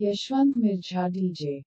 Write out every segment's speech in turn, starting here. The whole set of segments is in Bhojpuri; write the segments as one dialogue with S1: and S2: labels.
S1: यशवंत मिर्झा डीजे।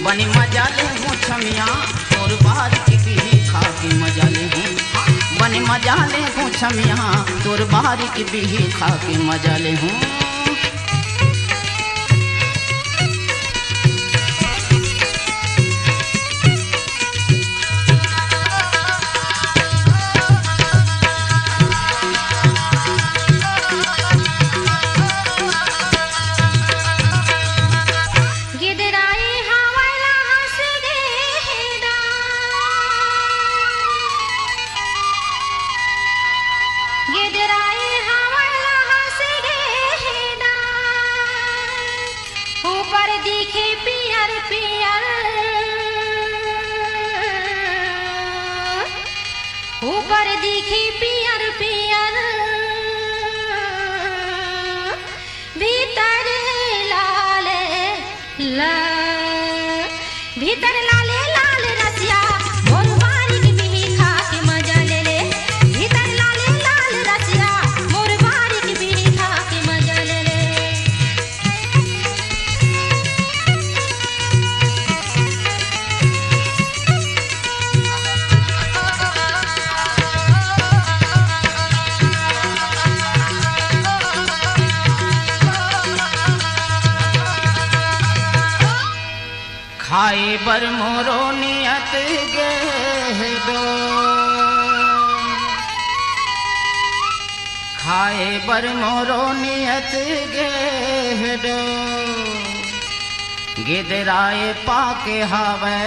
S2: बनी मजा ले हूँ छमिया तोर बार की भी खा के मजा ले हूँ। बनी मजा ले हूँ छमिया तोर बार की भी खा के मजा ले हूँ।
S3: दिखे पियर पियर ऊपर दिखे पियर पियर भीतर लाले भीतर लाले लाल रसिया मोर बारी की भी खा के मजा ले ले। भीतर लाले लाल रसिया मोर बारी की भी खा के मजा ले ले।
S2: खाए बर मोरो नियत गेडो खाए बर मोरो नियत गेडो गिदराए पाके हावे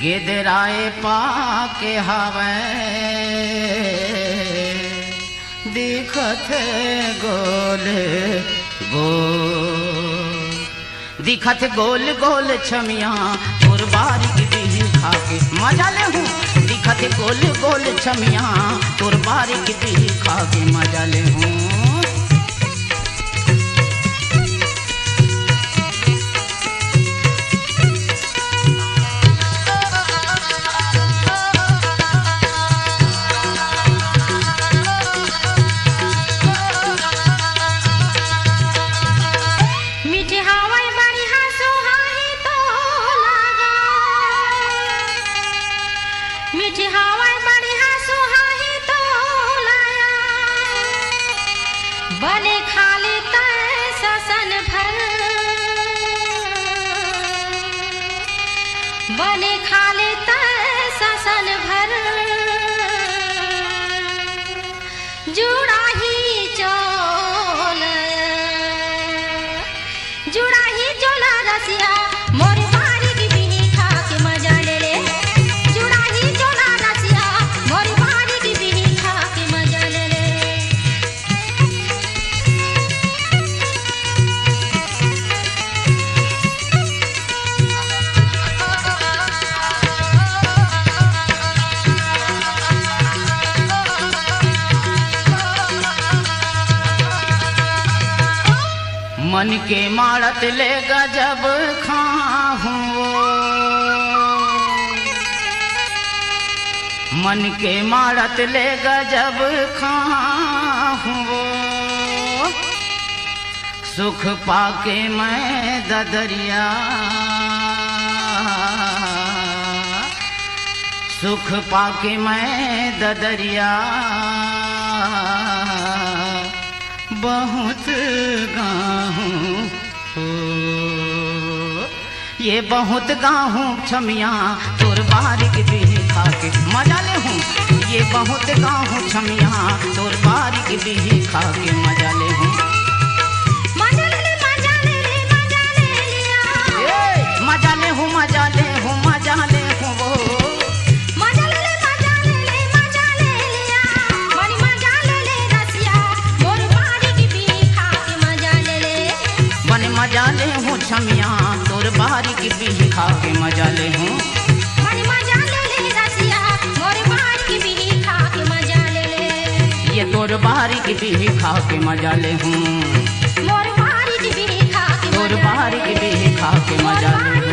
S2: गिदराए पाके हावे दिखत गोल दिखत गोल गोल छमिया तोर बारी की भी खा के मजा ले हूँ। दिखत गोल गोल छमिया तोर बारी की भी खा के मजा ले हूँ।
S3: मीठी हवा बढ़िया सुहाही तो लाया बने खाली तय ससन भर बने खाली तय ससन भर जुड़ा ही चोला रसिया मोर बारी की भी खा के मजा ले ले।
S2: मन के मारत ले गजब खाहूँ मन के मारत ले गजब खाहूँ सुख पाके मैं ददरिया सुख पाके मैं ददरिया बहुत गाहूँ ये बहुत गाहूँ छमिया तोर बारी की भी खा के मजा ले हूँ। ये बहुत गाँव छमिया तोर बारीक भी खा के मजा ले हूँ।
S3: मजा ले ले मजा ले ले मजा ले लिया
S2: मजा ले हूँ मजा ले हूँ मजा ले हूँ वो
S3: मजा ले ले मजा ले ले मजा ले लिया बड़ी मजा ले ले रसिया मोर बारीक भी खा के मजा ले ले
S2: बन मजा ले हूँ छमिया तोर बारीक भी खा के मजा ले हूँ।
S3: बड़ी मजा ले ले रसिया मोर बारीक भी खा के मजा ले ले
S2: ये तोर बारीक भी खा के मजा ले हूँ।
S3: मोर बारीक भी खा के
S2: तोर
S3: मजा ले
S2: बारीक भी खा के
S3: मोर
S2: मजा ले
S3: बारीक